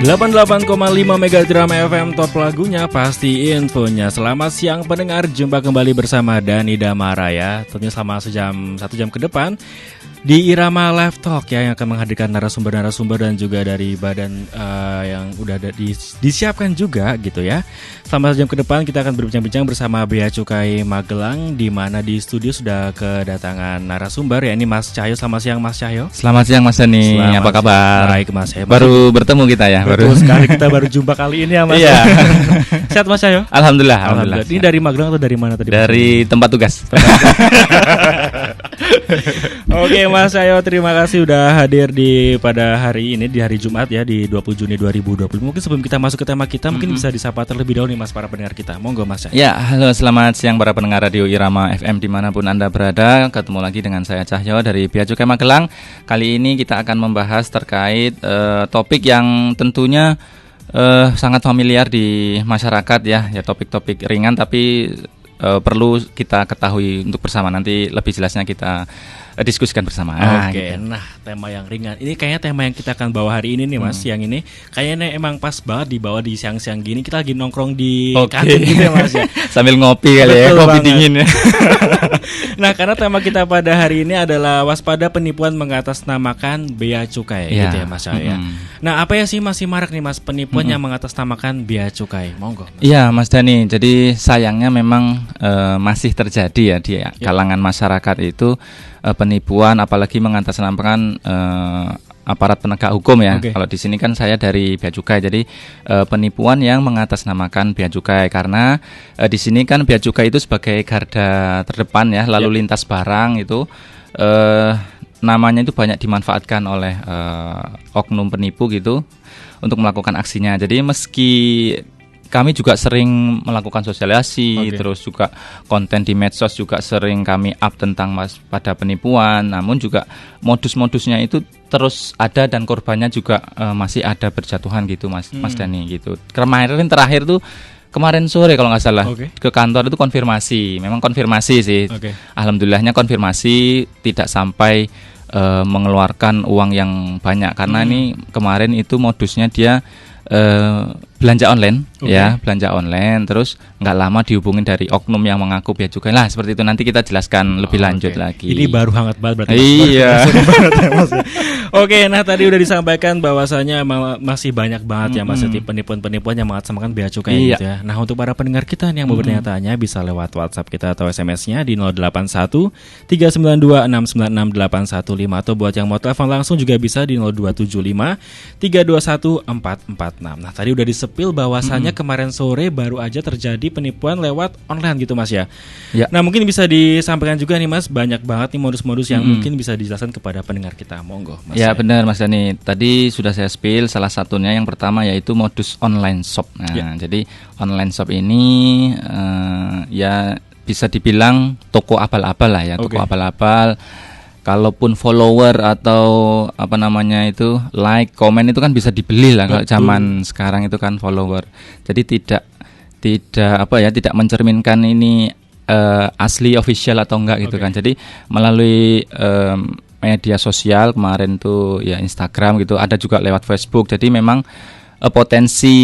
88,5 Mega Drama FM top lagunya pasti infonya. Selamat siang pendengar, jumpa kembali bersama Dani Damaraya. Tentunya selama 1 jam ke depan di Irama Live Talk ya, yang akan menghadirkan narasumber-narasumber dan juga dari badan yang udah disiapkan juga gitu ya. Selama 1 jam ke depan kita akan berbincang-bincang bersama Bea Cukai Magelang, di mana di studio sudah kedatangan narasumber ya. Ini Mas Cahyo. Selamat siang Mas Cahyo. Selamat siang Mas Dani. Apa kabar? Baik Mas. Baru bertemu kita ya. Betul sekali, kita baru jumpa kali ini ya Mas. Iya. Sehat Mas Cahyo? Alhamdulillah. Ini dari Magelang atau dari mana tadi? Dari tempat tugas. Oke Mas Cahyo, terima kasih udah hadir pada hari ini, di hari Jumat ya, di 20 Juni 2020. Mungkin sebelum kita masuk ke tema kita, mungkin bisa disapa terlebih dahulu nih Mas para pendengar kita. Monggo Mas Cahyo. Ya, halo, selamat siang para pendengar Radio Irama FM dimanapun Anda berada. Ketemu lagi dengan saya Cahyo dari Bea Cukai Magelang. Kali ini kita akan membahas terkait topik yang tentunya sangat familiar di masyarakat ya topik-topik ringan tapi perlu kita ketahui untuk bersama. Nanti lebih jelasnya kita diskusikan bersama. Oke, gitu. Nah tema yang ringan ini kayaknya tema yang kita akan bawa hari ini nih Mas. Siang ini kayaknya emang pas banget dibawa di siang-siang gini. Kita lagi nongkrong di kantin gitu ya Mas ya. Sambil ngopi kali ya, kopi dingin ya. Nah, karena tema kita pada hari ini adalah waspada penipuan mengatasnamakan bea cukai gitu ya Mas ya. Nah, apa ya sih masih marak nih Mas penipuan yang mengatasnamakan bea cukai? Monggo. Iya Mas Dani, jadi sayangnya memang masih terjadi ya di kalangan masyarakat itu penipuan, apalagi mengatasnamakan aparat penegak hukum ya. Kalau di sini kan saya dari Bea Cukai, jadi penipuan yang mengatasnamakan bea cukai, karena di sini kan bea cukai itu sebagai garda terdepan ya, lalu lintas barang itu namanya itu banyak dimanfaatkan oleh oknum penipu gitu untuk melakukan aksinya. Jadi meski kami juga sering melakukan sosialisasi, terus juga konten di medsos juga sering kami up tentang pada penipuan. Namun juga modus-modusnya itu terus ada dan korbannya juga masih ada berjatuhan gitu Mas Dani gitu. Kemarin terakhir tuh kemarin sore kalau nggak salah ke kantor itu konfirmasi, memang konfirmasi sih. Alhamdulillahnya konfirmasi, tidak sampai mengeluarkan uang yang banyak, karena ini kemarin itu modusnya dia belanja online belanja online, terus nggak lama dihubungin dari oknum yang mengaku bea cukai. Lah seperti itu, nanti kita jelaskan lebih lanjut lagi. Ini baru hangat banget berarti. Iya. Oke, nah tadi udah disampaikan bahwasanya masih banyak banget ya Mas penipuan-penipuan yang mengatasnamakan bea cukai gitu ya. Nah, untuk para pendengar kita yang mau bertanya-tanya bisa lewat WhatsApp kita atau SMS-nya di 081 392 696 815, atau buat yang mau telepon langsung juga bisa di 0275 321 446. Nah, tadi udah disepil bahwasanya kemarin sore baru aja terjadi penipuan lewat online gitu Mas ya. Nah, mungkin bisa disampaikan juga nih Mas, banyak banget nih modus-modus yang mungkin bisa dijelaskan kepada pendengar kita. Monggo Mas. Ya benar Mas Dani, tadi sudah saya spill salah satunya. Yang pertama yaitu modus online shop. Nah, jadi online shop ini ya bisa dibilang toko abal-abal lah ya, toko abal-abal. Kalaupun follower atau apa namanya itu like, komen itu kan bisa dibeli lah kalau zaman sekarang itu kan follower. Jadi tidak mencerminkan ini asli official atau enggak gitu kan. Jadi melalui media sosial kemarin tuh ya Instagram gitu, ada juga lewat Facebook. Jadi memang potensi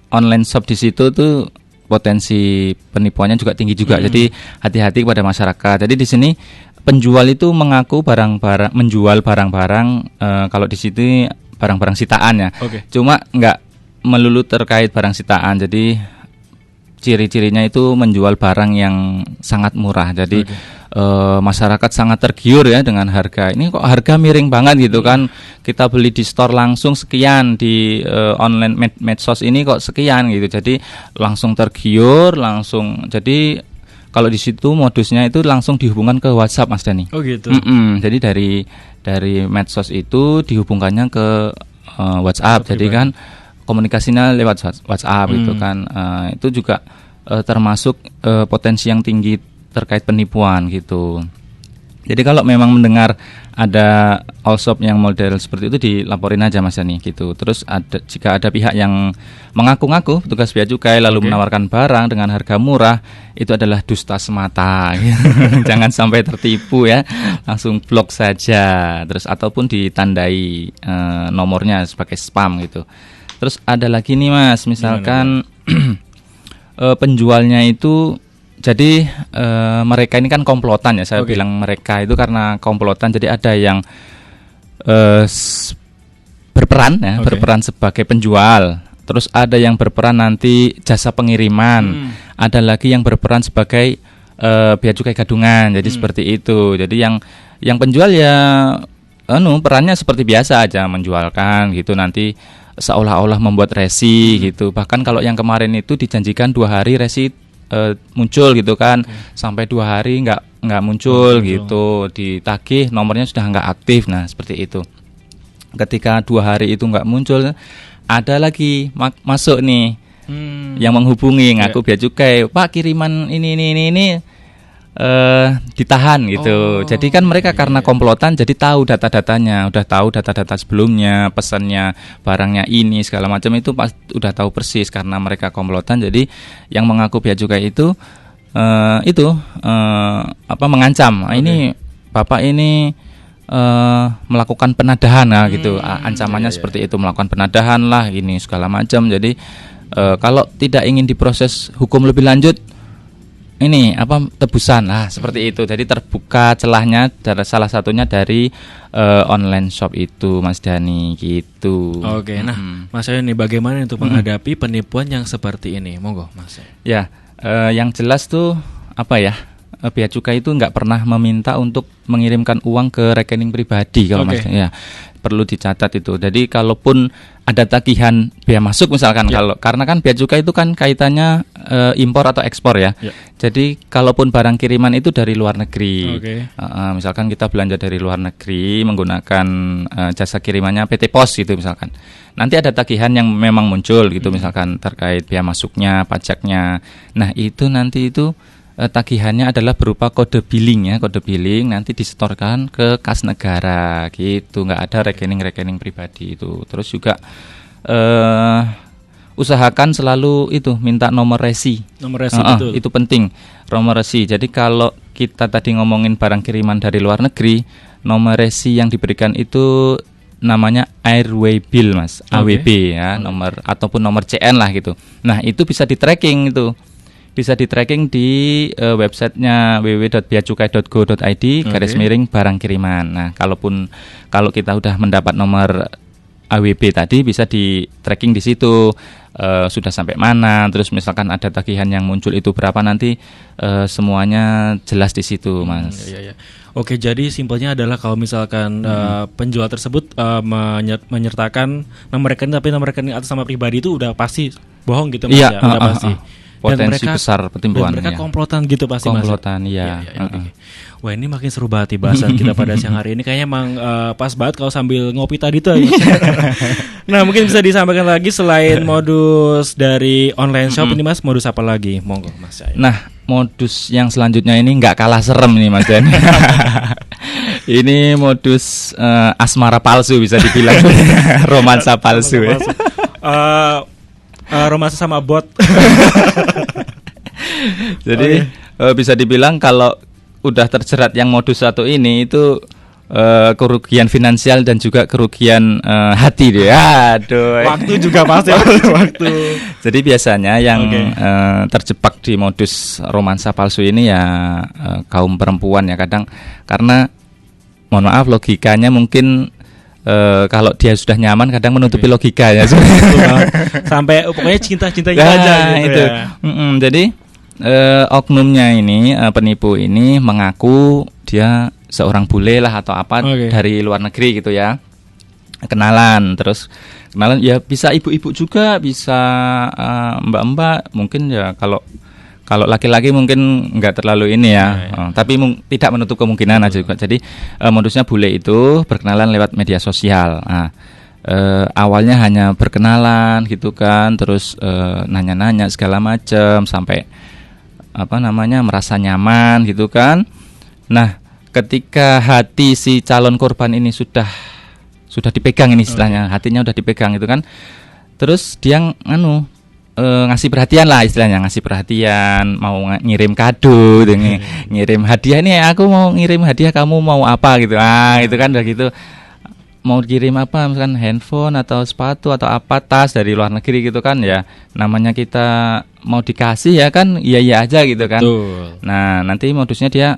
online shop di situ tuh potensi penipuannya juga tinggi juga. Jadi hati-hati kepada masyarakat. Jadi di sini penjual itu mengaku menjual barang-barang, kalau di situ barang-barang sitaan ya. Cuma nggak melulu terkait barang sitaan. Jadi ciri-cirinya itu menjual barang yang sangat murah. Jadi masyarakat sangat tergiur ya dengan harga. Ini kok harga miring banget gitu kan. Kita beli di store langsung sekian, di online medsos ini kok sekian gitu. Jadi langsung tergiur, langsung. Jadi kalau di situ modusnya itu langsung dihubungkan ke WhatsApp Mas Dani. Oh gitu. Jadi dari medsos itu dihubungkannya ke WhatsApp. Jadi kan komunikasinya lewat WhatsApp gitu kan. Itu juga termasuk potensi yang tinggi terkait penipuan gitu. Jadi kalau memang mendengar ada all shop yang model seperti itu dilaporin aja Mas Yani gitu. Terus jika ada pihak yang mengaku-ngaku petugas bea cukai lalu menawarkan barang dengan harga murah, itu adalah dusta semata. Jangan sampai tertipu ya. Langsung blok saja. Terus ataupun ditandai nomornya sebagai spam gitu. Terus ada lagi nih Mas, misalkan penjualnya itu jadi mereka ini kan komplotan ya. Saya bilang mereka itu karena komplotan. Jadi ada yang berperan ya, berperan sebagai penjual. Terus ada yang berperan nanti jasa pengiriman. Ada lagi yang berperan sebagai bea cukai gadungan. Jadi seperti itu. Jadi yang penjual ya perannya seperti biasa aja, menjualkan gitu, nanti seolah-olah membuat resi gitu. Bahkan kalau yang kemarin itu dijanjikan 2 hari resi muncul gitu kan, sampai 2 hari nggak muncul gitu, ditagih nomornya sudah nggak aktif. Nah seperti itu. Ketika 2 hari itu nggak muncul, ada lagi masuk nih yang menghubungi ngaku bea cukai, Pak kiriman ini ditahan gitu. Jadi kan mereka karena komplotan, jadi tahu data-datanya, udah tahu data-data sebelumnya, pesannya, barangnya ini segala macam itu udah tahu persis karena mereka komplotan. Jadi yang mengaku bea cukai itu mengancam, ini Bapak ini melakukan penadahan gitu. Ancamannya seperti itu, melakukan penadahan lah ini segala macam. Jadi kalau tidak ingin diproses hukum lebih lanjut, ini tebusan lah seperti itu. Jadi terbuka celahnya, salah satunya dari online shop itu Mas Dani gitu. Oke, nah Mas ini bagaimana untuk menghadapi penipuan yang seperti ini? Monggo Mas. Ya, yang jelas tuh bea cukai itu nggak pernah meminta untuk mengirimkan uang ke rekening pribadi kalau Mas ya. Perlu dicatat itu. Jadi kalaupun ada tagihan bea masuk misalkan, karena kan bea cukai itu kan kaitannya impor atau ekspor ya. Jadi kalaupun barang kiriman itu dari luar negeri, misalkan kita belanja dari luar negeri menggunakan jasa kirimannya PT Pos gitu misalkan, nanti ada tagihan yang memang muncul gitu misalkan terkait bea masuknya, pajaknya. Nah itu nanti itu tagihannya adalah berupa kode billing ya, kode billing nanti disetorkan ke kas negara gitu, nggak ada rekening pribadi itu. Terus juga usahakan selalu itu minta nomor resi. Nomor resi betul. Itu penting, nomor resi. Jadi kalau kita tadi ngomongin barang kiriman dari luar negeri, nomor resi yang diberikan itu namanya Airway Bill Mas, AWB ya, nomor ataupun nomor CN lah gitu. Nah itu bisa di tracking itu. Bisa di-tracking di websitenya www.beacukai.go.id /barang kiriman. Nah, kalau kita udah mendapat nomor AWB tadi, bisa di-tracking di situ sudah sampai mana. Terus misalkan ada tagihan yang muncul itu berapa, nanti semuanya jelas di situ, Mas. Oke, jadi simpelnya adalah kalau misalkan penjual tersebut menyertakan nomor rekening tapi nomor rekening atas nama pribadi itu udah pasti bohong gitu Mas ya, udah pasti. Potensi besar penipuan. Dan mereka komplotan gitu pasti Mas. Komplotan, iya. Okay. Wah ini makin seru banget bahasan kita pada siang hari ini. Kayaknya emang pas banget kalau sambil ngopi tadi tuh. Nah mungkin bisa disampaikan lagi selain modus dari online shop ini Mas, modus apa lagi? Monggo Mas. Nah modus yang selanjutnya ini nggak kalah serem nih Mas Dan. Ini modus asmara palsu bisa dibilang. Romansa palsu ya. Romansa sama bot. Jadi bisa dibilang kalau udah terjerat yang modus satu ini itu kerugian finansial dan juga kerugian hati deh. Aduh. Waktu juga pasti waktu. Jadi biasanya yang terjebak di modus romansa palsu ini ya kaum perempuan ya kadang, karena mohon maaf logikanya mungkin kalau dia sudah nyaman kadang menutupi logika ya. Sampai pokoknya cinta-cinta aja gitu. Ya. Jadi oknumnya ini penipu ini mengaku dia seorang bule lah atau apa dari luar negeri gitu ya. Kenalan ya bisa ibu-ibu juga, bisa mbak-mbak, mungkin ya kalau laki-laki mungkin nggak terlalu ini ya. Tapi tidak menutup kemungkinan aja juga. Jadi modusnya bule itu berkenalan lewat media sosial. Nah, awalnya hanya berkenalan gitu kan, terus nanya-nanya segala macam sampai merasa nyaman gitu kan. Nah, ketika hati si calon korban ini sudah dipegang ini istilahnya, hatinya udah dipegang itu kan, terus dia ngasih perhatian lah istilahnya, ngasih perhatian, mau ngirim kado, ngirim hadiah, ini aku mau ngirim hadiah, kamu mau apa gitu, itu kan udah gitu, mau kirim apa, misalkan handphone atau sepatu atau apa, tas dari luar negeri gitu kan, ya namanya kita mau dikasih ya kan, iya aja gitu kan. Betul. Nah nanti modusnya dia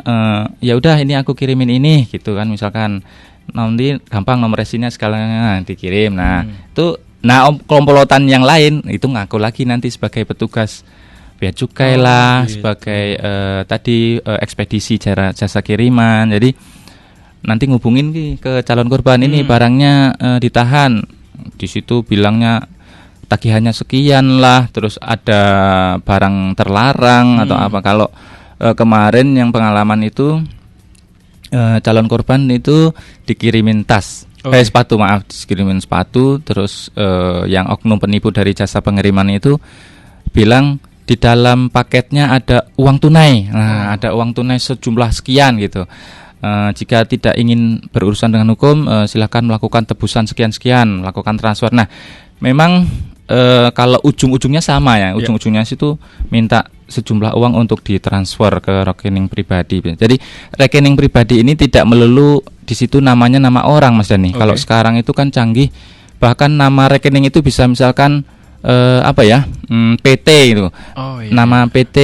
ya udah ini aku kirimin ini gitu kan, misalkan nanti gampang nomor resinnya segalanya dikirim. Nah itu, komplotan yang lain itu ngaku lagi nanti sebagai petugas bea cukai lah, gitu. Sebagai tadi ekspedisi jasa kiriman. Jadi nanti ngubungin ke calon korban ini barangnya ditahan. Di situ bilangnya tagihannya sekian lah, terus ada barang terlarang atau apa. Kalau kemarin yang pengalaman itu calon korban itu dikirimin tas, sepatu, dikirimin sepatu, terus yang oknum penipu dari jasa pengiriman itu bilang di dalam paketnya ada uang tunai. Nah, ada uang tunai sejumlah sekian gitu. Jika tidak ingin berurusan dengan hukum, silakan melakukan tebusan sekian-sekian, melakukan transfer. Nah, memang kalau ujung-ujungnya sama ya, ujung-ujungnya situ minta sejumlah uang untuk ditransfer ke rekening pribadi. Jadi rekening pribadi ini tidak melulu di situ namanya nama orang, Mas Dani. Kalau sekarang itu kan canggih, bahkan nama rekening itu bisa misalkan PT gitu, nama PT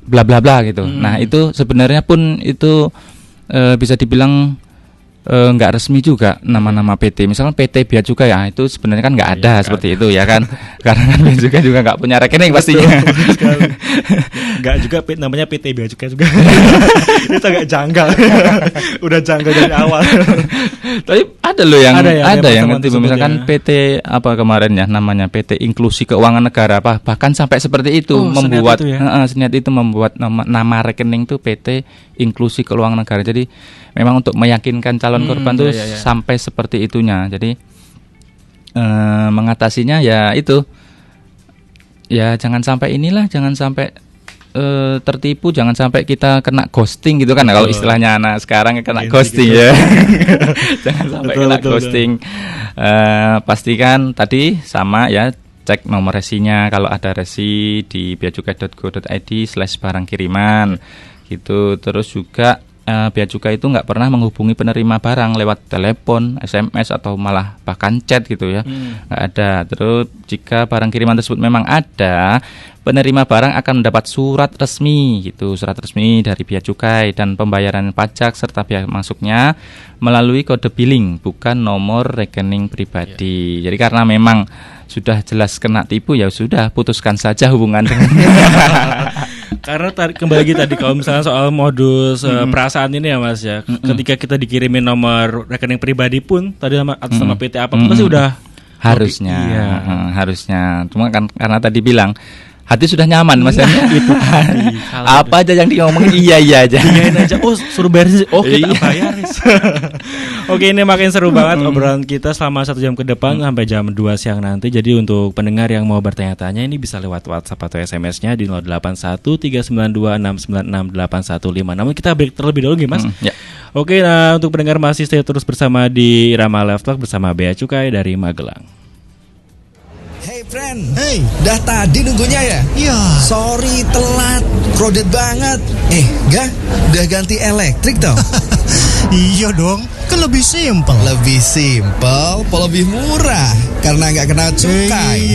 bla bla bla gitu. Nah itu sebenarnya pun itu bisa dibilang nggak resmi juga nama-nama PT. Misalkan PT Bea Cukai ya, itu sebenarnya kan nggak ada seperti itu ya kan. Karena kan Bea Cukai juga nggak punya rekening pastinya. Nggak juga namanya PT Bea Cukai juga. Itu agak janggal. Udah janggal dari awal. Tapi ada loh yang ada yang nanti misalkan PT apa kemarin ya namanya PT Inklusi Keuangan Negara, bahkan sampai seperti itu membuat seniat itu membuat nama rekening tuh PT Inklusi Keuangan Negara. Jadi memang untuk meyakinkan calon korban tuh sampai seperti itunya. Jadi mengatasinya ya itu, ya jangan sampai tertipu, jangan sampai kita kena ghosting gitu kan. Kalau istilahnya anak sekarang kena ghosting gitu. Ya. Jangan sampai kena ghosting. Pastikan tadi sama ya, cek nomor resinya. Kalau ada resi di beacukai.go.id/barang kiriman gitu. Terus juga Bea Cukai itu nggak pernah menghubungi penerima barang lewat telepon, SMS atau malah bahkan chat gitu ya, nggak ada. Terus jika barang kiriman tersebut memang ada, penerima barang akan mendapat surat resmi gitu, surat resmi dari Bea Cukai dan pembayaran pajak serta biaya masuknya melalui kode billing, bukan nomor rekening pribadi. Jadi karena memang sudah jelas kena tipu, ya sudah putuskan saja hubungan dengan Karena kembali lagi tadi kalau misalnya soal modus perasaan ini ya Mas ya, ketika kita dikirimin nomor rekening pribadi pun tadi atas nama PT apa pasti udah harusnya harusnya. Cuma kan karena tadi bilang hati sudah nyaman Mas ya. Itu apa aja yang diomongin iya aja. Iyain aja. Suruh beresin. Kita bayar. Oke, ini makin seru banget obrolan kita selama 1 jam ke depan sampai jam 2 siang nanti. Jadi untuk pendengar yang mau bertanya-tanya ini bisa lewat WhatsApp atau SMS-nya di 081392696815. Namun kita break terlebih dahulu Mas. Oke, nah untuk pendengar masih stay terus bersama di Irama Live Talk bersama Bea Cukai dari Magelang. Hey friend, dah tadi nunggunya ya? Iya. Sorry telat, crowded banget. Enggak, udah ganti elektrik toh? Iya dong, kan lebih simpel. Lebih simpel, lebih murah karena nggak kena cukai.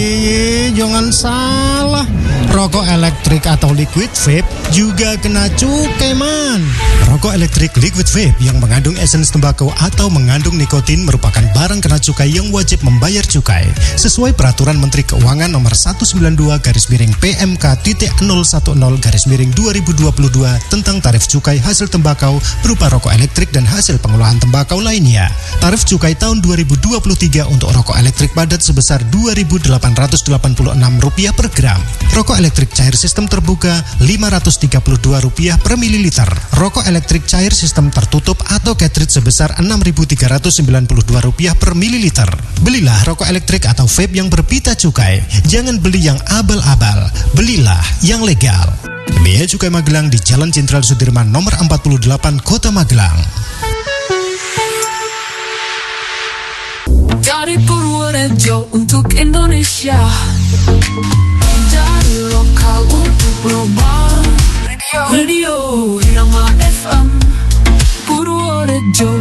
Jangan salah. Rokok elektrik atau liquid vape juga kena cukai man. Rokok elektrik liquid vape yang mengandung esens tembakau atau mengandung nikotin merupakan barang kena cukai yang wajib membayar cukai sesuai peraturan Menteri Keuangan nomor 192/PMK.010/2022 tentang tarif cukai hasil tembakau berupa rokok elektrik dan hasil pengolahan tembakau lainnya. Tarif cukai tahun 2023 untuk rokok elektrik padat sebesar Rp2.886 per gram. Rokok elektrik cair sistem terbuka Rp532 per mililiter. Rokok elektrik elektrik cair sistem tertutup atau cartridge sebesar Rp6.392 per mililiter. Belilah rokok elektrik atau vape yang berpita cukai. Jangan beli yang abal-abal, belilah yang legal. Bea Cukai Magelang di Jalan Jenderal Sudirman nomor 48 Kota Magelang. Dari Purworejo untuk Indonesia, dari lokal untuk global. Radio Irama FM Purworejo.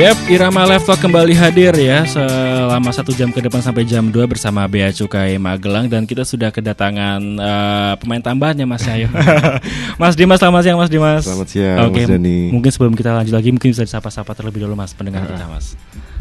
Yap, Irama Live Talk kembali hadir ya selama 1 jam ke depan sampai jam 2 bersama Bea Cukai Magelang. Dan kita sudah kedatangan pemain tambahannya Mas Ayo. Mas Dimas, selamat siang Mas Dimas. Selamat siang Mas Dani. Mungkin sebelum kita lanjut lagi mungkin bisa disapa-sapa terlebih dulu Mas pendengar kita Mas.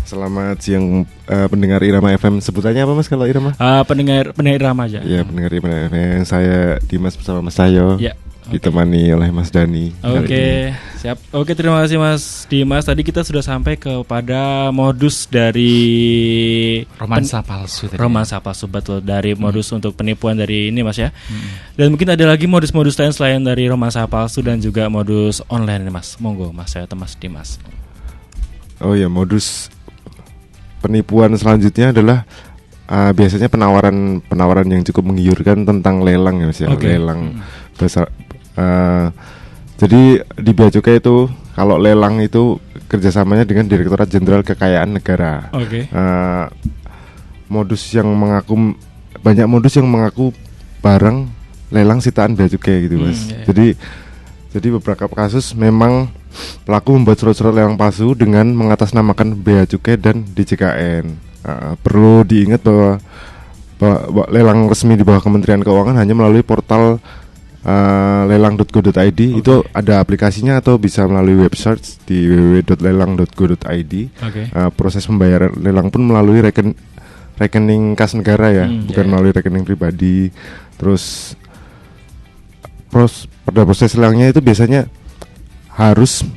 Selamat siang pendengar Irama FM. Sebutannya apa Mas kalau Irama? Pendengar Irama aja. Ya, pendengar Irama FM. Saya Dimas bersama Mas Ayo. Ya. Ditemani oleh Mas Dani. Oke, siap. Oke, terima kasih Mas Dimas. Tadi kita sudah sampai kepada modus dari romansa palsu tadi. Romansa palsu, betul, dari modus untuk penipuan dari ini Mas ya. Dan mungkin ada lagi modus-modus lain selain dari romansa palsu dan juga modus online Mas. Monggo Mas saya atau Mas Dimas. Oh ya, modus penipuan selanjutnya adalah biasanya penawaran yang cukup menggiurkan tentang lelang ya Mas ya. Lelang besar. Jadi di Bea Cukai itu kalau lelang itu kerjasamanya dengan Direktorat Jenderal Kekayaan Negara. Banyak modus yang mengaku barang lelang sitaan Bea Cukai gitu Mas. Jadi beberapa kasus memang pelaku membuat surat-surat lelang palsu dengan mengatasnamakan Bea Cukai dan DJKN. Perlu diingat bahwa lelang resmi di bawah Kementerian Keuangan hanya melalui portal lelang.go.id. Itu ada aplikasinya atau bisa melalui website di www.lelang.go.id. Proses pembayaran lelang pun melalui rekening kas negara ya, bukan melalui rekening pribadi. Terus pada proses lelangnya itu biasanya harus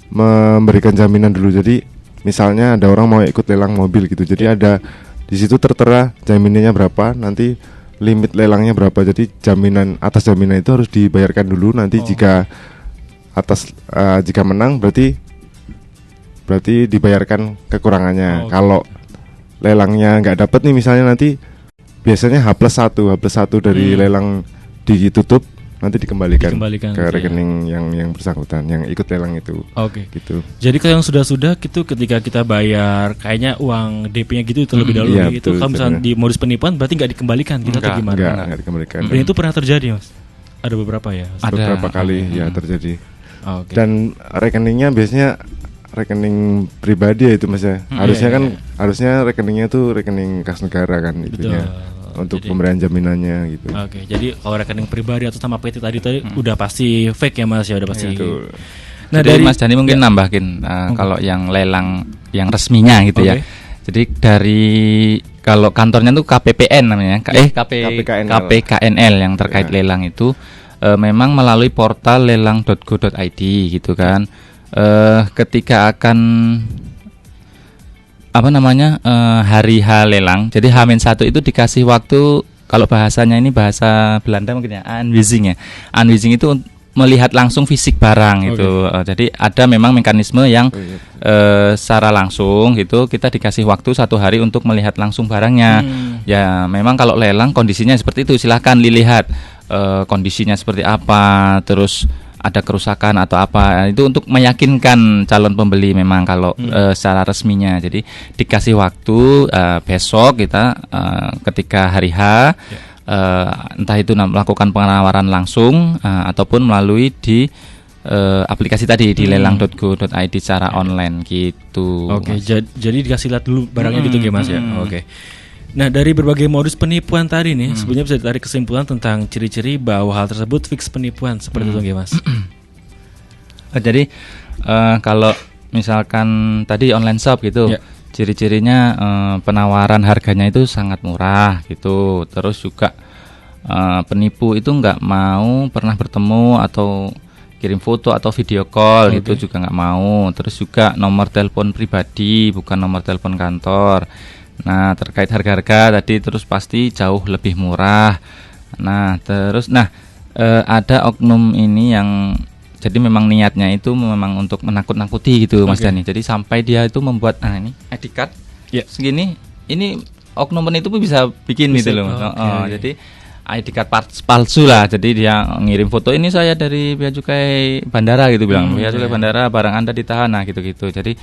memberikan jaminan dulu. Jadi misalnya ada orang mau ikut lelang mobil gitu, jadi ada di situ tertera jaminannya berapa, nanti limit lelangnya berapa. Jadi atas jaminan itu harus dibayarkan dulu. Nanti jika menang berarti dibayarkan kekurangannya. Kalau lelangnya nggak dapat nih misalnya, nanti biasanya H+1 dari lelang ditutup, nanti dikembalikan ke rekening yang bersangkutan yang ikut lelang itu. Gitu. Jadi kalau yang sudah gitu ketika kita bayar kayaknya uang DP-nya gitu terlebih dahulu gitu. Kalau misalnya di modus penipuan berarti nggak dikembalikan gitu atau gimana? Enggak dikembalikan. Dan itu pernah terjadi Mas? Ada beberapa ya? Beberapa kali ya terjadi. Dan rekeningnya biasanya rekening pribadi ya itu Mas ya. Harusnya rekeningnya tuh rekening kas negara kan itunya. Untuk pemberian jaminannya gitu. Jadi kalau rekening pribadi atau sama PT tadi udah pasti fake ya Mas ya, udah pasti. Nah, jadi dari Mas Dani mungkin nambahin kalau yang lelang yang resminya gitu ya. Jadi dari kalau kantornya tuh KPPN namanya, KPKNL yang terkait lelang itu memang melalui portal lelang.go.id gitu kan. Ketika akan hari H lelang. Jadi H-1 itu dikasih waktu, kalau bahasanya ini bahasa Belanda mungkin ya, aanwijzing ya. Aanwijzing itu melihat langsung fisik barang gitu. Jadi ada memang mekanisme yang secara langsung gitu kita dikasih waktu 1 hari untuk melihat langsung barangnya. Ya memang kalau lelang kondisinya seperti itu, silahkan dilihat kondisinya seperti apa, terus ada kerusakan atau apa, itu untuk meyakinkan calon pembeli memang kalau secara resminya. Jadi dikasih waktu besok kita ketika hari H entah itu melakukan penawaran langsung ataupun melalui di aplikasi tadi di lelang.go.id secara online gitu. Jadi dikasih lihat dulu barangnya gitu ya Mas ya. Nah, dari berbagai modus penipuan tadi nih, sebenarnya bisa ditarik kesimpulan tentang ciri-ciri bahwa hal tersebut fix penipuan seperti itu ya Mas. Jadi kalau misalkan tadi online shop gitu, ciri-cirinya penawaran harganya itu sangat murah gitu. Terus juga penipu itu nggak mau pernah bertemu atau kirim foto atau video call itu juga nggak mau. Terus juga nomor telepon pribadi bukan nomor telepon kantor. Nah, terkait harga-harga tadi terus pasti jauh lebih murah. Nah, terus ada oknum ini yang jadi memang niatnya itu memang untuk menakut-nakuti gitu Mas Dani. Jadi sampai dia itu membuat ini ID card segini, ini oknum itu bisa bikin gitu loh. Jadi ID card palsu lah. Jadi dia ngirim foto, ini saya dari Bea Cukai Bandara gitu bilang. Bea Cukai Bandara, barang Anda ditahan, nah gitu-gitu. Jadi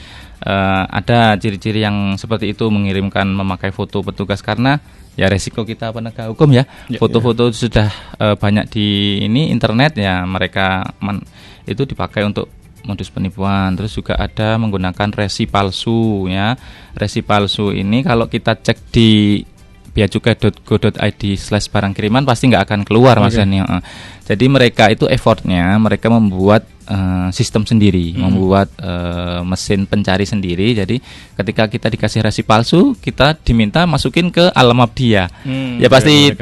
ada ciri-ciri yang seperti itu, mengirimkan memakai foto petugas karena ya resiko kita penegak hukum ya. Foto-foto sudah banyak di internet ya, mereka itu dipakai untuk modus penipuan. Terus juga ada menggunakan resi palsu ya. Resi palsu ini kalau kita cek di beacukai.go.id/barang kiriman pasti nggak akan keluar Mas Dani. Jadi mereka itu effortnya mereka membuat sistem sendiri, membuat mesin pencari sendiri. Jadi ketika kita dikasih resi palsu, kita diminta masukin ke alamat dia. Ya pasti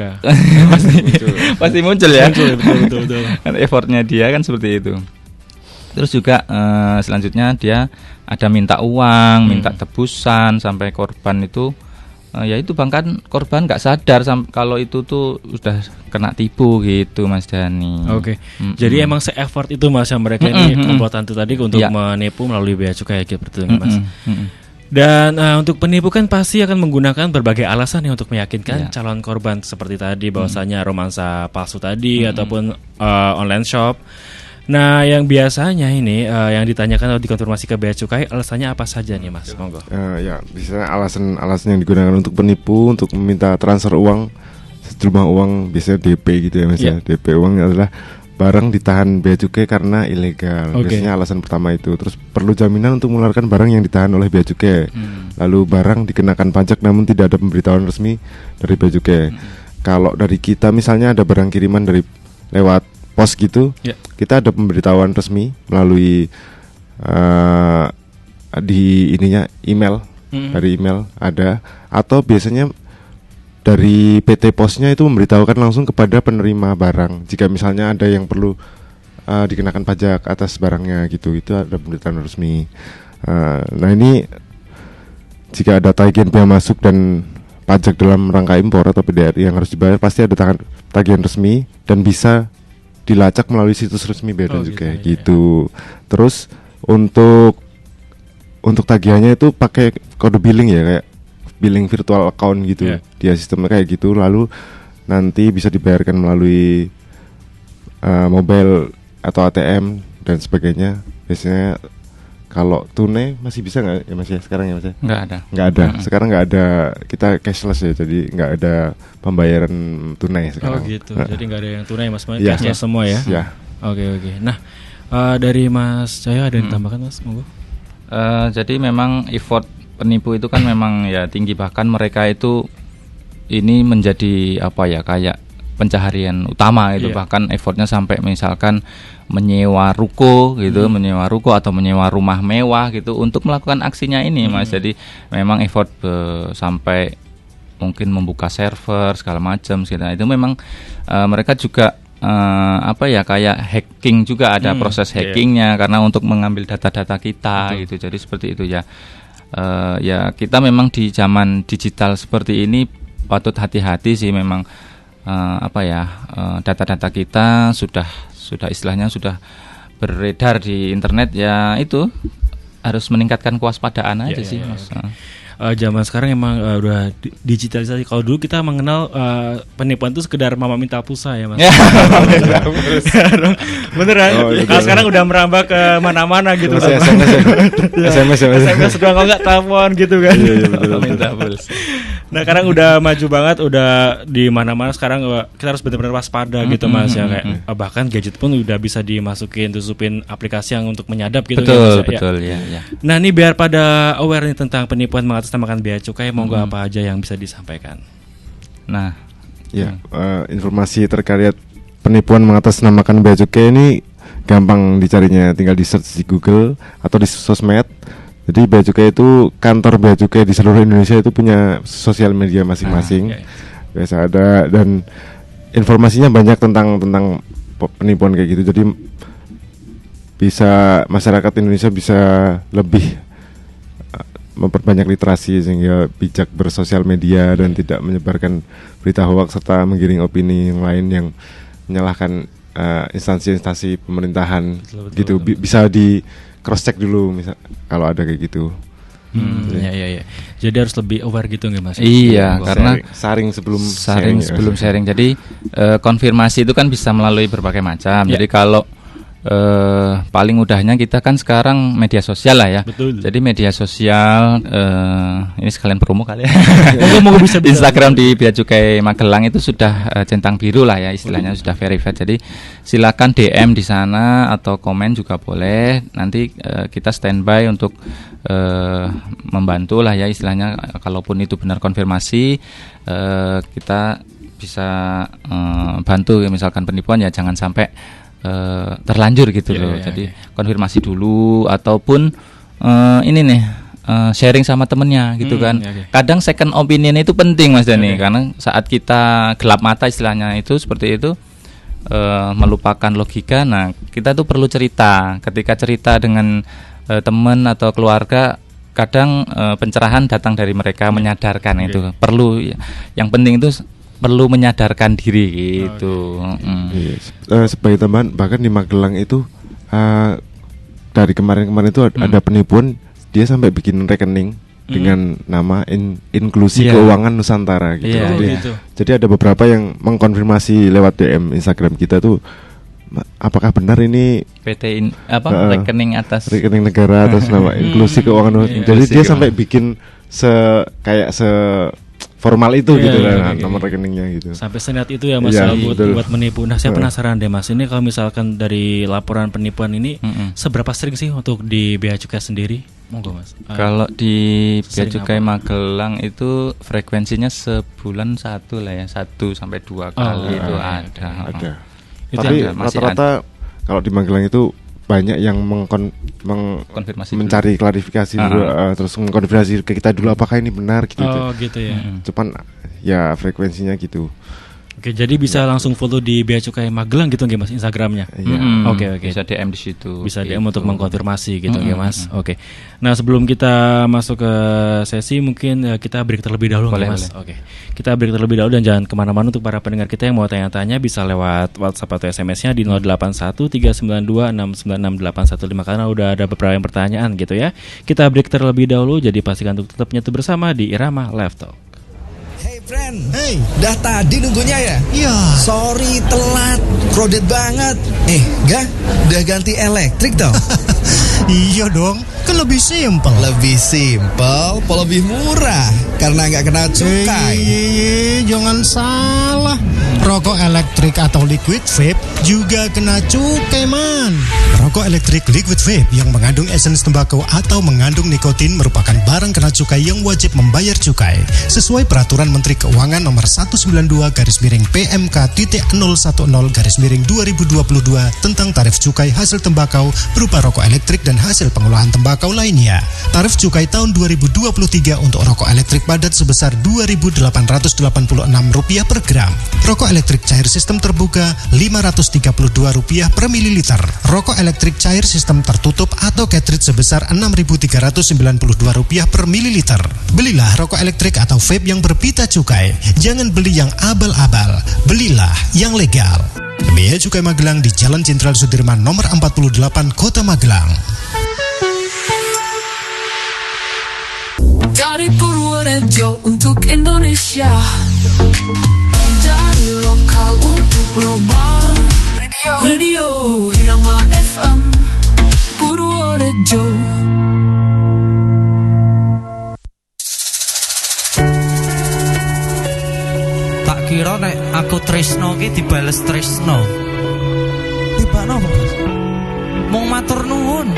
pasti muncul ya. Betul. Effortnya dia kan seperti itu. Terus juga selanjutnya dia ada minta uang, minta tebusan sampai korban itu. Ya itu bahkan korban nggak sadar kalau itu tuh udah kena tipu gitu Mas Dani. Oke. Jadi emang se-effort itu Mas yang mereka ini komplotan itu tadi untuk menipu melalui bea cukai seperti itu Mas. Dan untuk penipu kan pasti akan menggunakan berbagai alasan ya untuk meyakinkan calon korban seperti tadi bahwasanya romansa palsu tadi ataupun online shop. Nah, yang biasanya ini yang ditanyakan atau dikonfirmasi ke bea cukai alasannya apa saja nih Mas? Monggo. Ya, bisa alasan yang digunakan untuk penipu untuk meminta transfer uang sejumlah uang biasanya DP gitu ya Mas ya. DP uang adalah barang ditahan bea cukai karena ilegal. Biasanya alasan pertama itu. Terus perlu jaminan untuk mengeluarkan barang yang ditahan oleh bea cukai. Lalu barang dikenakan pajak namun tidak ada pemberitahuan resmi dari bea cukai. Kalau dari kita misalnya ada barang kiriman dari lewat pos gitu, kita ada pemberitahuan resmi melalui di ininya email, dari email ada, atau biasanya dari PT Posnya itu memberitahukan langsung kepada penerima barang jika misalnya ada yang perlu dikenakan pajak atas barangnya gitu, itu ada pemberitahuan resmi. Nah ini jika ada tagihan bea masuk dan pajak dalam rangka impor atau PDRI yang harus dibayar, pasti ada tagihan resmi dan bisa dilacak melalui situs resmi bea dan cukai gitu. Terus untuk tagihannya itu pakai kode billing ya, kayak billing virtual account gitu. Dia sistemnya kayak gitu, lalu nanti bisa dibayarkan melalui mobile atau ATM dan sebagainya. Biasanya kalau tunai masih bisa nggak ya Mas ya sekarang ya Mas ya? Nggak ada. Sekarang nggak ada, kita cashless ya, jadi nggak ada pembayaran tunai sekarang. Oh gitu. Jadi nggak ada yang tunai Mas, cashless semua ya? Ya. Oke. Nah dari Mas Cahyo ada yang ditambahkan Mas? Monggo. Jadi memang effort penipu itu kan memang ya tinggi, bahkan mereka itu ini menjadi apa ya kayak pencaharian utama itu, bahkan effortnya sampai misalkan menyewa ruko gitu, menyewa ruko atau menyewa rumah mewah gitu untuk melakukan aksinya ini Mas. Jadi memang effort sampai mungkin membuka server segala macam gitu. Itu memang mereka juga apa ya kayak hacking juga, ada proses hackingnya karena untuk mengambil data-data kita gitu. Jadi seperti itu ya. Ya kita memang di zaman digital seperti ini patut hati-hati sih memang. Data-data kita sudah istilahnya sudah beredar di internet ya, itu harus meningkatkan kewaspadaan aja sih Mas. Zaman sekarang emang udah digitalisasi. Kalau dulu kita mengenal penipuan itu sekedar mama minta pulsa ya Mas. Beneran. Kalau sekarang udah merambah ke mana-mana gitu. SMS doang, kalau nggak telepon gitu kan. Minta pulsa. Nah sekarang udah maju banget, udah di mana-mana sekarang kita harus benar-benar waspada gitu Mas ya, kayak bahkan gadget pun udah bisa dimasukin, tusupin aplikasi yang untuk menyadap gitu. Betul ya. Nah ini biar pada aware nih tentang penipuan mengatasnamakan bea cukai, monggo apa aja yang bisa disampaikan. Nah informasi terkait penipuan mengatasnamakan bea cukai ini gampang dicarinya, tinggal di search di Google atau di sosmed. Jadi bea cukai itu, kantor bea cukai di seluruh Indonesia itu punya sosial media masing-masing. Biasa ada, dan informasinya banyak tentang penipuan kayak gitu. Jadi bisa masyarakat Indonesia bisa lebih memperbanyak literasi sehingga bijak bersosial media dan tidak menyebarkan berita hoaks serta menggiring opini yang lain yang menyalahkan instansi-instansi pemerintahan. Betul. Bisa di cross check dulu misal kalau ada kayak gitu. Iya. Jadi harus lebih aware gitu nggak Mas? Iya, karena saring sebelum sharing. Jadi konfirmasi itu kan bisa melalui berbagai macam. Jadi kalau paling mudahnya kita kan sekarang media sosial lah ya. Betul. Jadi media sosial ini sekalian promo kali ya. Moga bisa Instagram di Bea Cukai Magelang itu sudah centang biru lah ya istilahnya, sudah verified. Jadi silakan DM di sana atau komen juga boleh. Nanti kita standby untuk membantu lah ya istilahnya. Kalaupun itu benar konfirmasi, kita bisa bantu ya, misalkan penipuan ya jangan sampai terlanjur gitu loh. Jadi konfirmasi dulu ataupun ini nih sharing sama temennya gitu kan. Kadang second opinion itu penting Mas Dani, karena saat kita gelap mata istilahnya itu seperti itu, melupakan logika. Nah kita tuh perlu cerita. Ketika cerita dengan teman atau keluarga, kadang pencerahan datang dari mereka, menyadarkan itu perlu. Yang penting itu perlu menyadarkan diri gitu. Sebagai tambahan, bahkan di Magelang itu dari kemarin-kemarin itu ada penipuan, dia sampai bikin rekening dengan nama Inklusi Keuangan Nusantara gitu. Jadi ada beberapa yang mengkonfirmasi lewat DM Instagram kita tuh, apakah benar ini PT rekening negara atas nama Inklusi Keuangan. Jadi dia sampai bikin formal itu gitu kan, nomor rekeningnya gitu. Sampai seniat itu ya Mas buat menipu. Nah saya penasaran deh Mas, ini kalau misalkan dari laporan penipuan ini seberapa sering sih untuk di Bea Cukai sendiri? Monggo Mas. Kalau di Bea Cukai Magelang itu frekuensinya sebulan 1 lah ya, 1 sampai 2 kali itu ada. Tapi rata-rata kalau di Magelang itu banyak yang konfirmasi mencari dulu, klarifikasi dulu, terus mengkonfirmasi ke kita dulu apakah ini benar gitu. Gitu ya. Cuman ya frekuensinya gitu. Oke, jadi bisa langsung follow di Bea Cukai Magelang gitu nggih Mas Instagramnya. Oke. Bisa DM di situ. Bisa DM untuk mengkonfirmasi gitu ya Mas. Oke. Nah, sebelum kita masuk ke sesi mungkin kita break terlebih dahulu boleh, Mas. Oke. Kita break terlebih dahulu dan jangan kemana-mana. Untuk para pendengar kita yang mau tanya-tanya bisa lewat WhatsApp atau SMS-nya di 081392696815 karena udah ada beberapa yang pertanyaan gitu ya. Kita break terlebih dahulu, jadi pastikan untuk tetap nyatu bersama di Irama Live Talk. Hey friend, dah tadi nunggunya ya? Iya. Sorry telat, crowded banget. Gak? Udah ganti elektrik toh? Iya dong, kan lebih simpel. Lebih simpel, lebih murah karena nggak kena cukai. Jangan salah. Rokok elektrik atau liquid vape juga kena cukai man. Rokok elektrik liquid vape yang mengandung esens tembakau atau mengandung nikotin merupakan barang kena cukai yang wajib membayar cukai sesuai peraturan Menteri Keuangan nomor 192/PMK.010/2022 tentang tarif cukai hasil tembakau berupa rokok elektrik dan hasil pengolahan tembakau lainnya. Tarif cukai tahun 2023 untuk rokok elektrik padat sebesar Rp2.886 per gram. Rokok elektrik cair sistem terbuka Rp532 per mililiter. Rokok elektrik cair sistem tertutup atau cartridge sebesar Rp6.392 per mililiter. Belilah rokok elektrik atau vape yang berpita cukai. Jangan beli yang abal-abal. Belilah yang legal. Bea Cukai Magelang di Jalan Jenderal Sudirman nomor 48 Kota Magelang. Dari Purworejo untuk Indonesia, dari lokal untuk global. Radio Irama FM Purworejo. Tak kira nek aku tresno ki dibales tresno. Tibakno apa? Mung matur nuwun.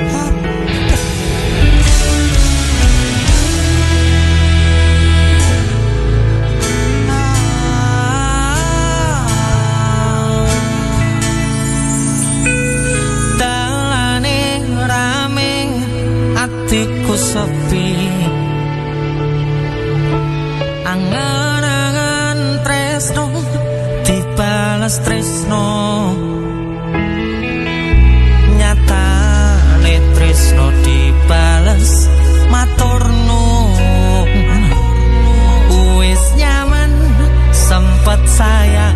Atiku sepi, angan-angan tresno dibalas tresno, nyatane tresno dibalas matur nuwun. Wis nyaman sempet sayang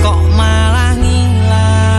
kok malah ngilang.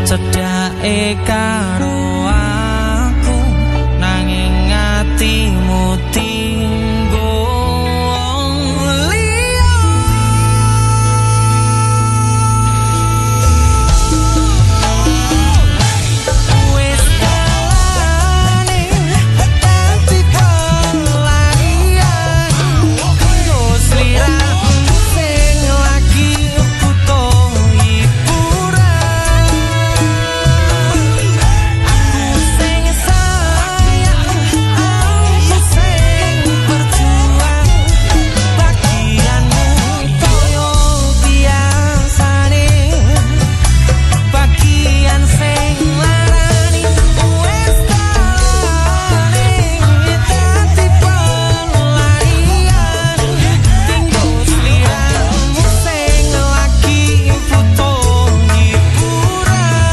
cedake karo aku nanging atimu tinggo liya. Wis dalane dadi pelarian kanggo sliramu sing lagi butuh hiburan. Aku sing sayang, aku sing berjuang, bagianmu koyo biasane, bagian sing larani wis dalane dadi pelarian tinggo sliramu sing lagi butuh hiburan.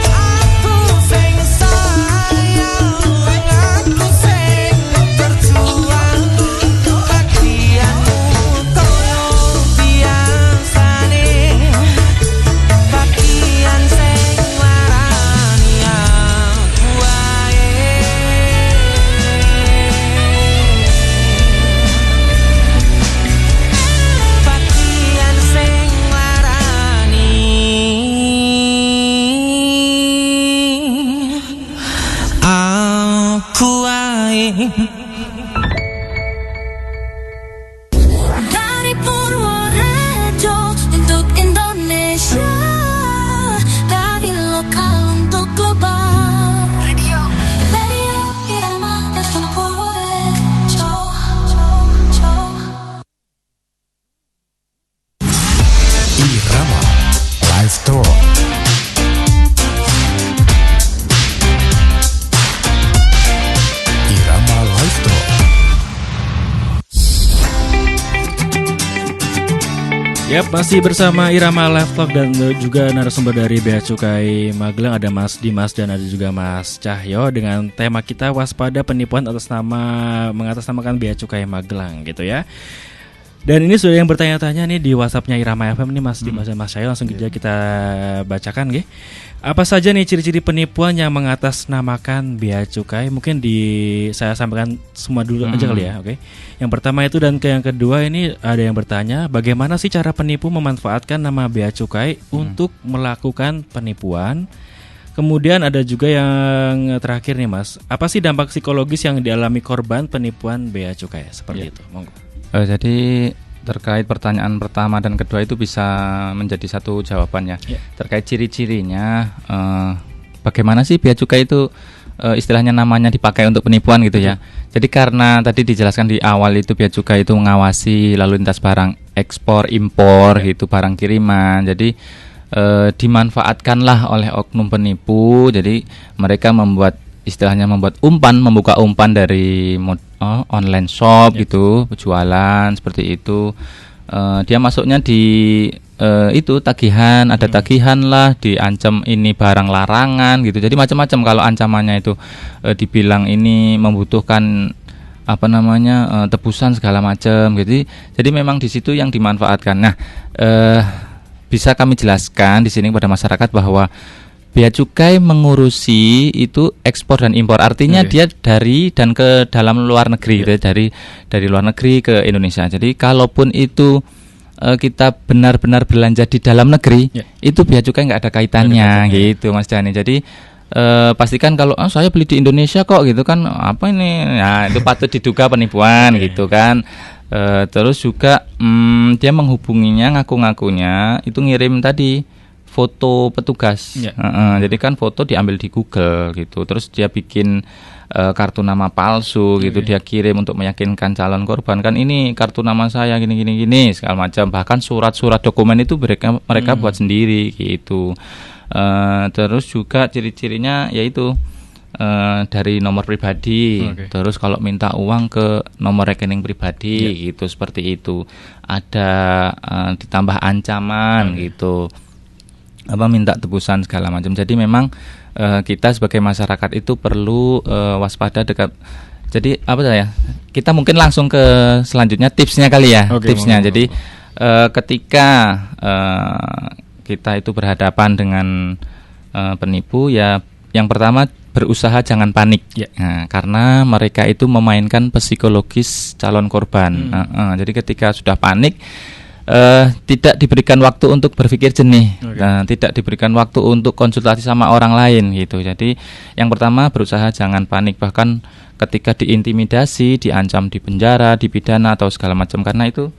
Aku sing sayang, aku sing berjuang, bagianmu koyo biasane, bagian sing larani aku wae. Bagian sing larani aku wae. Dari Purworejo untuk Indonesia, dari lokal untuk global. Radio Irama FM Purworejo. Irama Live Tour. Irama Live Tour. Yap, masih bersama Irama Live Talk dan juga narasumber dari Bea Cukai Magelang, ada Mas Dimas dan ada juga Mas Cahyo dengan tema kita waspada penipuan mengatasnamakan Bea Cukai Magelang gitu ya. Dan ini sudah yang bertanya-tanya nih di WhatsApp-nya Irama FM nih Mas Dimas dan Mas Cahyo, langsung aja kita bacakan nggih. Apa saja nih ciri-ciri penipuan yang mengatasnamakan Bea Cukai? Mungkin saya sampaikan semua dulu aja kali ya, oke. Yang pertama itu dan yang kedua ini ada yang bertanya, bagaimana sih cara penipu memanfaatkan nama Bea Cukai untuk melakukan penipuan? Kemudian ada juga yang terakhir nih Mas, apa sih dampak psikologis yang dialami korban penipuan Bea Cukai? Seperti itu, monggo. Jadi terkait pertanyaan pertama dan kedua itu bisa menjadi satu jawabannya. Terkait ciri-cirinya, bagaimana sih Bea Cukai itu istilahnya namanya dipakai untuk penipuan gitu ya. Jadi karena tadi dijelaskan di awal itu Bea Cukai itu mengawasi lalu lintas barang ekspor impor gitu, barang kiriman. Jadi dimanfaatkanlah oleh oknum penipu. Jadi mereka membuat membuka umpan dari online shop gitu, jualan seperti itu. Dia masuknya di itu tagihan, ada tagihan lah, diancam ini barang larangan gitu. Jadi macam-macam kalau ancamannya itu dibilang ini membutuhkan tebusan segala macam gitu. Jadi memang di situ yang dimanfaatkan. Nah, bisa kami jelaskan di sini kepada masyarakat bahwa Bea Cukai mengurusi itu ekspor dan impor. Artinya dia dari dan ke dalam luar negeri, gitu, dari luar negeri ke Indonesia. Jadi kalaupun itu kita benar-benar belanja di dalam negeri, itu Bea Cukai nggak ada kaitannya, gitu Mas Dhani. Jadi pastikan kalau saya beli di Indonesia kok gitu kan, apa ini? Nah, itu patut diduga penipuan gitu kan. Terus juga dia menghubunginya, ngaku-ngakunya itu ngirim tadi foto petugas. Jadi kan foto diambil di Google gitu. Terus dia bikin kartu nama palsu gitu, dia kirim untuk meyakinkan calon korban, kan ini kartu nama saya gini segala macam. Bahkan surat-surat dokumen itu mereka buat sendiri gitu. Terus juga ciri-cirinya yaitu dari nomor pribadi. Terus kalau minta uang ke nomor rekening pribadi gitu, seperti itu. Ada ditambah ancaman gitu, minta tebusan segala macam. Jadi memang kita sebagai masyarakat itu perlu waspada dekat. Jadi kita mungkin langsung ke selanjutnya tipsnya kali ya. Tipsnya. Jadi ketika kita itu berhadapan dengan penipu, ya yang pertama berusaha jangan panik, nah, karena mereka itu memainkan psikologis calon korban. Jadi ketika sudah panik, tidak diberikan waktu untuk berpikir jernih, tidak diberikan waktu untuk konsultasi sama orang lain gitu. Jadi yang pertama berusaha jangan panik, bahkan ketika diintimidasi, diancam di penjara, dipidana atau segala macam, karena itu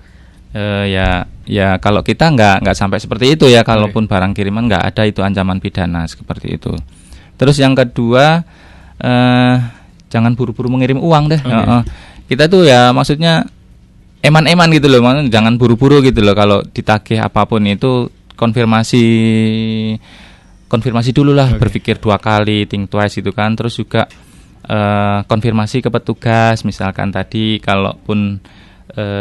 ya kalau kita nggak sampai seperti itu ya, kalaupun barang kiriman nggak ada itu ancaman pidana seperti itu. Terus yang kedua, jangan buru-buru mengirim uang deh. Kita tuh ya maksudnya eman-eman gitu loh, jangan buru-buru gitu loh. Kalau ditagih apapun itu konfirmasi dulu lah, berpikir 2 kali, think twice gitu kan. Terus juga konfirmasi ke petugas, misalkan tadi kalaupun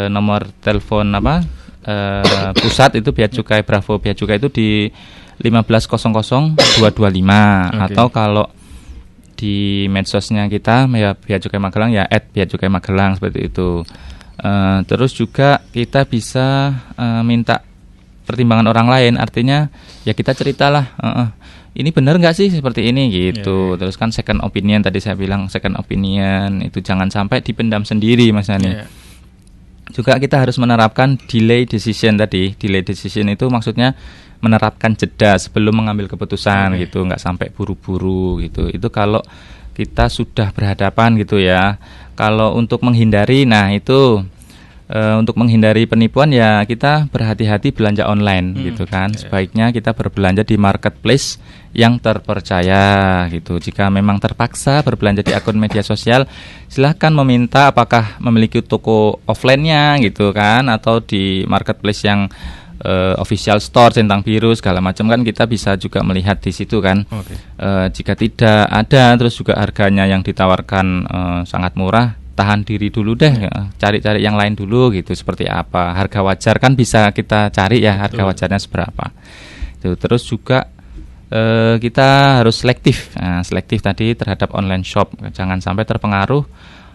nomor telepon pusat itu Bea Cukai Bravo Bea Cukai itu di 1500 225, atau kalau di medsosnya kita ya Bea Cukai Magelang ya @beacukai_magelang seperti itu. Terus juga kita bisa minta pertimbangan orang lain, artinya ya kita ceritalah ini benar nggak sih seperti ini gitu. Terus kan second opinion, tadi saya bilang second opinion itu jangan sampai dipendam sendiri Mas Hani. Juga kita harus menerapkan delay decision tadi. Delay decision itu maksudnya menerapkan jeda sebelum mengambil keputusan gitu, nggak sampai buru-buru gitu. Itu kalau kita sudah berhadapan gitu ya. Kalau untuk menghindari, untuk menghindari penipuan ya kita berhati-hati belanja online gitu kan. Sebaiknya kita berbelanja di marketplace yang terpercaya gitu. Jika memang terpaksa berbelanja di akun media sosial, silahkan meminta apakah memiliki toko offline-nya gitu kan, atau di marketplace yang official store centang biru segala macam kan, kita bisa juga melihat di situ kan. Jika tidak ada, terus juga harganya yang ditawarkan sangat murah, tahan diri dulu deh, cari-cari yang lain dulu gitu, seperti apa harga wajar kan bisa kita cari ya, harga wajarnya seberapa itu. Terus juga kita harus selektif tadi terhadap online shop, jangan sampai terpengaruh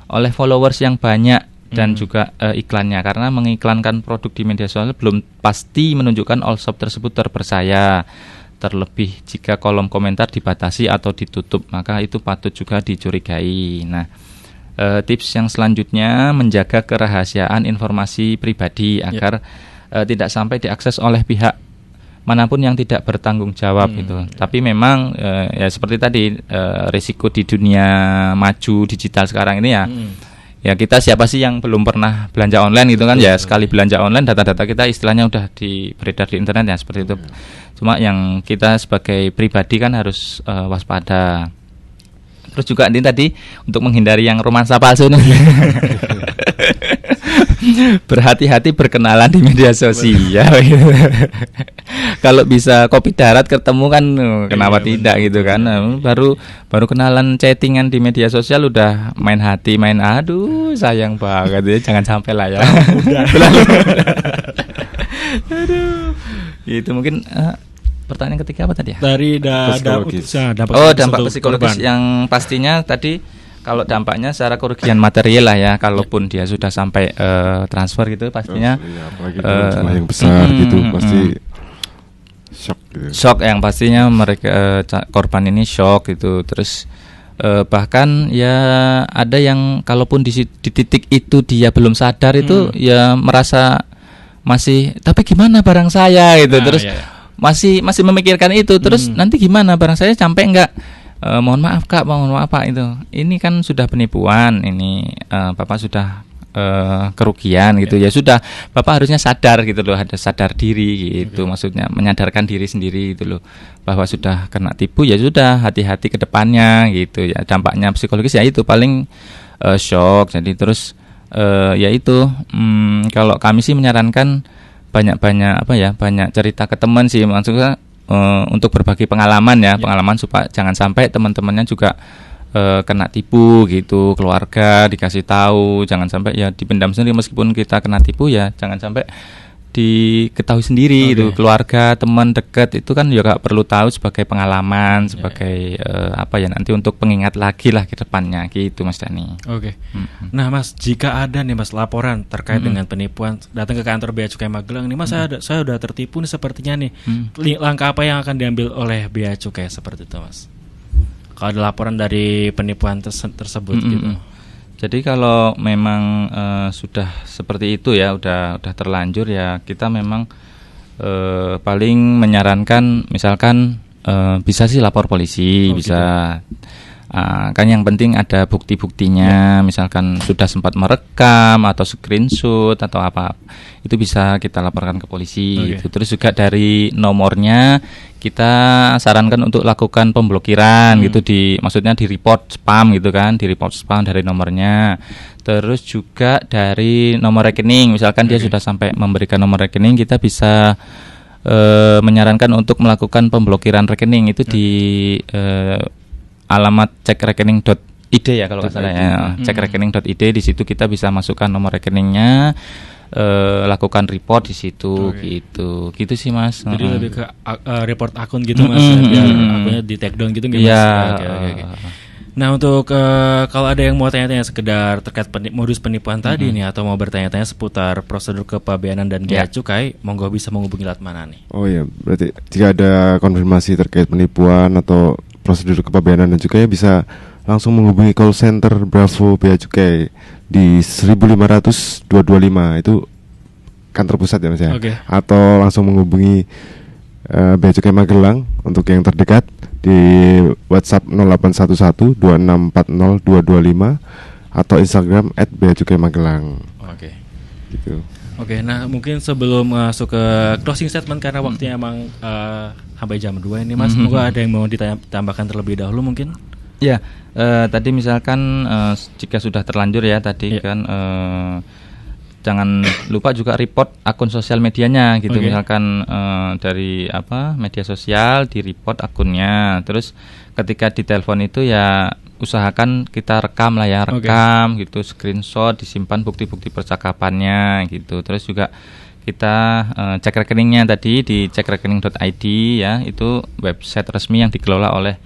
oleh followers yang banyak dan juga iklannya, karena mengiklankan produk di media sosial belum pasti menunjukkan all shop tersebut terpercaya. Terlebih jika kolom komentar dibatasi atau ditutup, maka itu patut juga dicurigai. Nah, tips yang selanjutnya, menjaga kerahasiaan informasi pribadi agar tidak sampai diakses oleh pihak manapun yang tidak bertanggung jawab gitu. Tapi memang ya seperti tadi, risiko di dunia maju digital sekarang ini ya kita siapa sih yang belum pernah belanja online gitu kan. Ya sekali belanja online data-data kita istilahnya udah beredar di internet ya, seperti itu. Cuma yang kita sebagai pribadi kan harus waspada. Terus juga ini tadi untuk menghindari yang romansa palsu nih. Berhati-hati berkenalan di media sosial. Kalau bisa kopi darat ketemu kan kenapa tidak gitu kan. Baru kenalan chattingan di media sosial udah main hati, aduh sayang banget ya, jangan sampai lah ya. Aduh. Itu mungkin pertanyaan ketiga apa tadi ya? Dari dampak psikologis yang pastinya tadi, kalau dampaknya secara kerugian material lah ya, kalaupun dia sudah sampai transfer gitu pastinya apalagi jumlah yang besar gitu pasti shock yang pastinya mereka korban ini shock gitu. Terus bahkan ya ada yang kalaupun di titik itu dia belum sadar itu ya merasa masih, tapi gimana barang saya gitu, terus masih memikirkan itu, terus nanti gimana barang saya sampai enggak, mohon maaf Kak, mohon maaf Pak, itu ini kan sudah penipuan, ini Bapak sudah kerugian gitu ya, sudah Bapak harusnya sadar gitu loh, ada sadar diri gitu, maksudnya menyadarkan diri sendiri gitu loh bahwa sudah kena tipu, ya sudah hati-hati ke depannya gitu ya. Dampaknya psikologis ya itu paling shock. Jadi terus ya itu kalau kami sih menyarankan banyak cerita ke teman sih, maksudnya untuk berbagi pengalaman ya, pengalaman supaya jangan sampai teman-temannya juga kena tipu gitu, keluarga dikasih tahu, jangan sampai ya dipendam sendiri, meskipun kita kena tipu ya jangan sampai diketahui sendiri itu, keluarga, teman dekat itu kan juga perlu tahu sebagai pengalaman, sebagai apa ya, nanti untuk pengingat lagi lah ke depannya gitu Mas Dani. Nah Mas, jika ada nih Mas laporan terkait dengan penipuan, datang ke kantor Bea Cukai Magelang nih Mas, saya udah tertipu nih sepertinya nih. Langkah apa yang akan diambil oleh Bea Cukai seperti itu Mas? Kalau ada laporan dari penipuan tersebut gitu. Jadi kalau memang sudah seperti itu ya, udah terlanjur ya, kita memang paling menyarankan misalkan bisa sih lapor polisi, bisa kan yang penting ada bukti-buktinya, misalkan sudah sempat merekam atau screenshot atau apa, itu bisa kita laporkan ke polisi gitu. Terus juga dari nomornya kita sarankan untuk lakukan pemblokiran gitu, maksudnya di report spam gitu kan, di report spam dari nomornya. Terus juga dari nomor rekening, misalkan dia sudah sampai memberikan nomor rekening, kita bisa menyarankan untuk melakukan pemblokiran rekening itu di alamat cekrekening.id ya kalau nggak salah ya, cekrekening.id. Di situ kita bisa masukkan nomor rekeningnya, lakukan report di situ gitu sih Mas. Jadi lebih ke report akun gitu Mas, biar akunnya di take down gitu nggak Mas? Okay. Nah untuk kalau ada yang mau tanya-tanya sekedar terkait modus penipuan tadi nih, atau mau bertanya-tanya seputar prosedur kepabeanan dan bea cukai, monggo bisa menghubungi lewat mana nih? Oh ya, berarti jika ada konfirmasi terkait penipuan atau prosedur kepabeanan dan cukai, bisa langsung menghubungi call center Bravo Bea Cukai di 1.500 225, itu kantor pusat ya Mas ya. Atau langsung menghubungi Bea Cukai Magelang untuk yang terdekat di WhatsApp 0811 2640 225 atau Instagram @beacukai_magelang. Gitu. Nah mungkin sebelum masuk ke closing statement karena waktunya emang sampai jam 2 ini Mas, semoga ada yang mau ditambahkan terlebih dahulu mungkin? Ya, tadi misalkan jika sudah terlanjur ya tadi kan jangan lupa juga report akun sosial medianya gitu. Misalkan dari media sosial di report akunnya. Terus ketika ditelepon itu ya usahakan kita rekam lah ya, gitu, screenshot, disimpan bukti-bukti percakapannya gitu. Terus juga kita cek rekeningnya tadi di cekrekening.id ya, itu website resmi yang dikelola oleh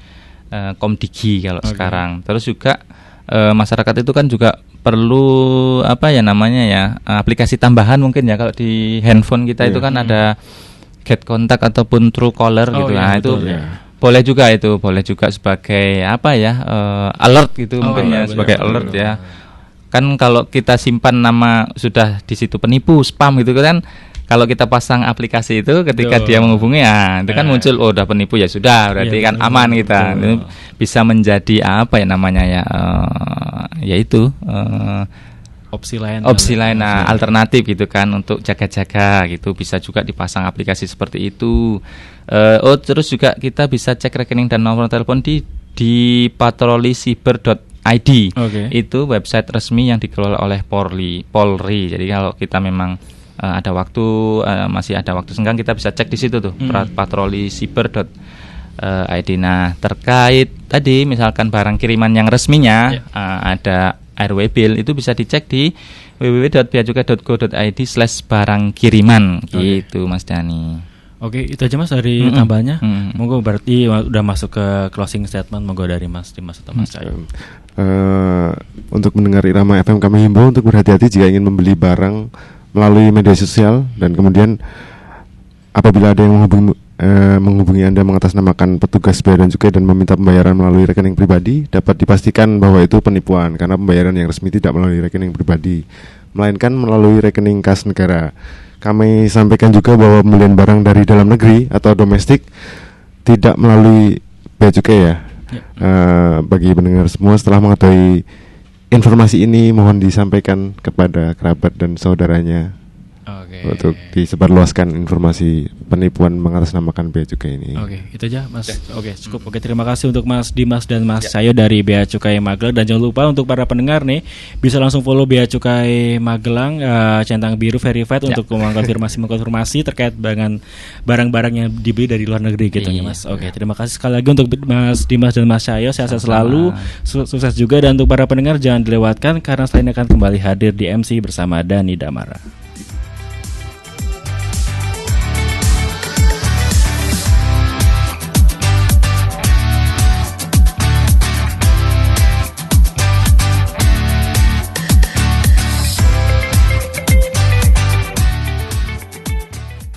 Komdigi kalau sekarang. Terus juga masyarakat itu kan juga perlu aplikasi tambahan mungkin ya, kalau di handphone kita itu kan ada Get Contact ataupun Truecaller gitu. Boleh juga sebagai alert gitu sebagai alert ya. Kan kalau kita simpan nama sudah di situ penipu, spam gitu kan, kalau kita pasang aplikasi itu ketika dia menghubungi itu kan muncul udah penipu, ya sudah berarti kan aman kita. Itu bisa menjadi opsi lain alternatif gitu kan untuk jaga-jaga gitu. Bisa juga dipasang aplikasi seperti itu. Terus juga kita bisa cek rekening dan nomor telepon di patrolisiber.id. Itu website resmi yang dikelola oleh Polri. Jadi kalau kita memang ada waktu, masih ada waktu senggang, kita bisa cek di situ tuh, patrolisiber.id. Nah, terkait tadi misalkan barang kiriman yang resminya ada RW Bill, itu bisa dicek di www.beacukai.go.id/barang kiriman gitu Mas Dani. Itu aja Mas dari tambahnya. Monggo berarti udah masuk ke closing statement, monggo dari Mas Dimas atau Mas Cayo. Untuk mendengar Irama FM, kami himbau untuk berhati-hati jika ingin membeli barang melalui media sosial, dan kemudian apabila ada yang menghubungi Anda mengatasnamakan petugas bea dan cukai dan meminta pembayaran melalui rekening pribadi, dapat dipastikan bahwa itu penipuan, karena pembayaran yang resmi tidak melalui rekening pribadi, melainkan melalui rekening kas negara. Kami sampaikan juga bahwa pembelian barang dari dalam negeri atau domestik tidak melalui bea cukai ya. Bagi pendengar semua, setelah mengetahui informasi ini, mohon disampaikan kepada kerabat dan saudaranya untuk disebarluaskan informasi penipuan mengatasnamakan bea cukai ini. Itu aja Mas. Cukup. Terima kasih untuk Mas Dimas dan Mas Cayo dari Bea Cukai Magelang. Dan jangan lupa untuk para pendengar nih, bisa langsung follow Bea Cukai Magelang centang biru verified untuk mengkonfirmasi terkait dengan barang-barang yang dibeli dari luar negeri gitu ya Mas. Terima kasih sekali lagi untuk Mas Dimas dan Mas Cayo. Sehat selalu, sukses juga. Dan untuk para pendengar jangan dilewatkan, karena selain akan kembali hadir di MC bersama Dani Damara.